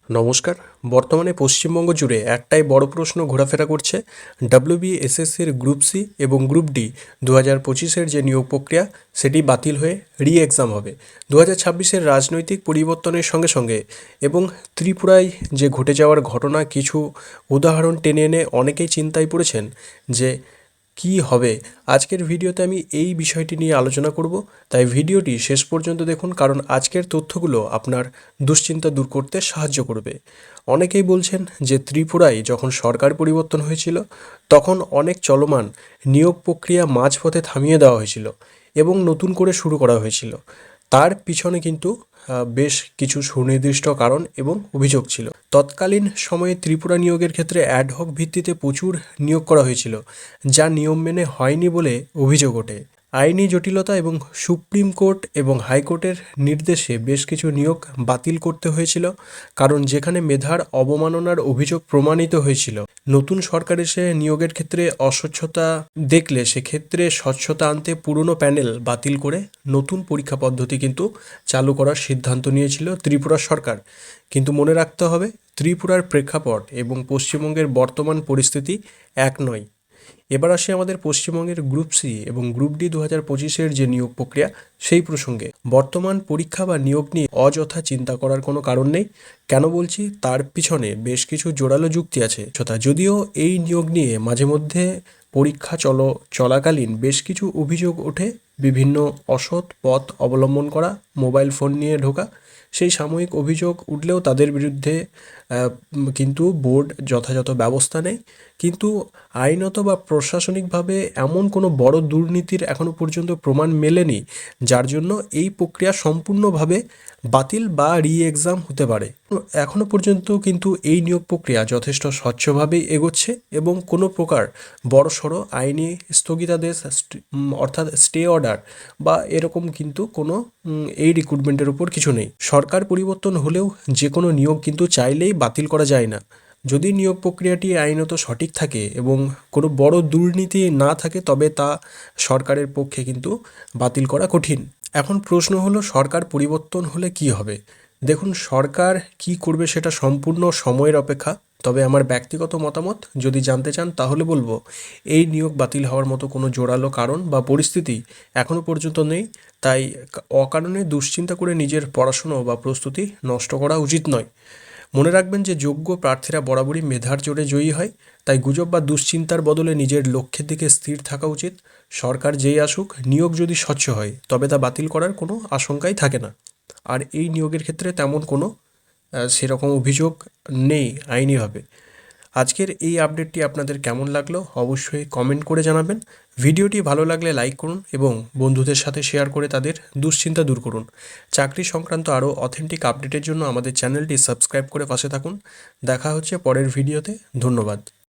নমস্কার। বর্তমানে পশ্চিমবঙ্গ জুড়ে একটাই বড় প্রশ্ন ঘোরাফেরা করছে, ডাব্লিউবিএসএসসির গ্রুপ সি এবং গ্রুপ ডি 2025-এর যে নিয়োগ প্রক্রিয়া সেটি বাতিল হয়ে এক্সাম হবে 2026-এর রাজনৈতিক পরিবর্তনের সঙ্গে সঙ্গে এবং ত্রিপুরায় যে ঘটে যাওয়ার ঘটনা কিছু উদাহরণ টেনে এনে অনেকেই চিন্তায় পড়েছেন যে কি হবে। আজকের ভিডিওতে আমি এই বিষয়টি নিয়ে আলোচনা করব, তাই ভিডিওটি শেষ পর্যন্ত দেখুন, কারণ আজকের তথ্যগুলো আপনার দুশ্চিন্তা দূর করতে সাহায্য করবে। অনেকেই বলছেন যে ত্রিপুরায় যখন সরকার পরিবর্তন হয়েছিল তখন অনেক চলমান নিয়োগ প্রক্রিয়া মাঝপথে থামিয়ে দেওয়া হয়েছিল এবং নতুন করে শুরু করা হয়েছিল। তার পিছনে কিন্তু বেশ কিছু সুনির্দিষ্ট কারণ এবং অভিযোগ ছিল। তৎকালীন সময়ে ত্রিপুরা নিয়োগের ক্ষেত্রে অ্যাডহক ভিত্তিতে প্রচুর নিয়োগ করা হয়েছিল, যা নিয়ম মেনে হয়নি বলে অভিযোগ ওঠে। আইনি জটিলতা এবং সুপ্রিম কোর্ট এবং হাইকোর্টের নির্দেশে বেশ কিছু নিয়োগ বাতিল করতে হয়েছিল, কারণ যেখানে মেধার অবমাননার অভিযোগ প্রমাণিত হয়েছিল। নতুন সরকার এসে নিয়োগের ক্ষেত্রে অস্বচ্ছতা দেখলে সেক্ষেত্রে স্বচ্ছতা আনতে পুরনো প্যানেল বাতিল করে নতুন পরীক্ষা পদ্ধতি কিন্তু চালু করার সিদ্ধান্ত নিয়েছিল ত্রিপুরা সরকার। কিন্তু মনে রাখতে হবে, ত্রিপুরার প্রেক্ষাপট এবং পশ্চিমবঙ্গের বর্তমান পরিস্থিতি এক নয়। এবার আসি আমাদের পশ্চিমবঙ্গের গ্রুপ সি এবং গ্রুপ ডি 2025-এর যে নিয়োগ প্রক্রিয়া সেই প্রসঙ্গে। বর্তমান পরীক্ষা বা নিয়োগ নিয়ে অযথা চিন্তা করার কোনো কারণ নেই। কেন বলছি, তার পিছনে বেশ কিছু জোরালো যুক্তি আছে। যদিও এই নিয়োগ নিয়ে মাঝে মধ্যে পরীক্ষা চলাকালীন বেশ কিছু অভিযোগ ওঠে, বিভিন্ন অসৎ পথ অবলম্বন করা, মোবাইল ফোন নিয়ে ঢোকা, সেই সাময়িক অভিযোগ উঠলেও তাদের বিরুদ্ধে কিন্তু বোর্ড যথাযথ ব্যবস্থা নেয়। কিন্তু আইনত বা প্রশাসনিকভাবে এমন কোনো বড় দুর্নীতির এখনও পর্যন্ত প্রমাণ মেলেনি, যার জন্য এই প্রক্রিয়া সম্পূর্ণভাবে বাতিল বা এক্সাম হতে পারে। এখনও পর্যন্ত কিন্তু এই নিয়োগ প্রক্রিয়া যথেষ্ট স্বচ্ছভাবেই এগোচ্ছে এবং কোনো প্রকার বড়সড় আইনি স্থগিতাদেশ অর্থাৎ স্টে অর্ডার বা এরকম কিন্তু কোনো এই রিক্রুটমেন্টের উপর কিছু নেই। সরকার পরিবর্তন হলেও যে কোনো নিয়োগ কিন্তু চাইলেই বাতিল করা যায় না। যদি নিয়োগ প্রক্রিয়াটি আইনত সঠিক থাকে এবং কোনো বড় দুর্নীতি না থাকে, তবে তা সরকারের পক্ষে কিন্তু বাতিল করা কঠিন। এখন প্রশ্ন হলো, সরকার পরিবর্তন হলে কি হবে? দেখুন, সরকার কি করবে সেটা সম্পূর্ণ সময়ের অপেক্ষা। তবে আমার ব্যক্তিগত মতামত যদি জানতে চান তাহলে বলবো, এই নিয়োগ বাতিল হওয়ার মতো কোনো জোরালো কারণ বা পরিস্থিতি এখনও পর্যন্ত নেই। তাই অকারণে দুশ্চিন্তা করে নিজের পড়াশুনো বা প্রস্তুতি নষ্ট করা উচিত নয়। মনে রাখবেন যে যোগ্য প্রার্থীরা বরাবরই মেধার জোরে জয়ী হয়, তাই গুজব বা দুশ্চিন্তার বদলে নিজের লক্ষ্যের দিকে স্থির থাকা উচিত। সরকার যেই আসুক, নিয়োগ যদি স্বচ্ছ হয় তবে তা বাতিল করার কোনো আশঙ্কাই থাকে না। আর এই নিয়োগের ক্ষেত্রে তেমন কোনো সেরকম অভিযোগ নেই আইনিভাবে। আজকের এই আপডেটটি আপনাদের কেমন লাগলো অবশ্যই কমেন্ট করে জানাবেন। ভিডিওটি ভালো লাগলে লাইক করুন এবং বন্ধুদের সাথে শেয়ার করে তাদের দুশ্চিন্তা দূর করুন। চাকরি সংক্রান্ত আরও অথেন্টিক আপডেটের জন্য আমাদের চ্যানেলটি সাবস্ক্রাইব করে পাশে থাকুন। দেখা হচ্ছে পরের ভিডিওতে। ধন্যবাদ।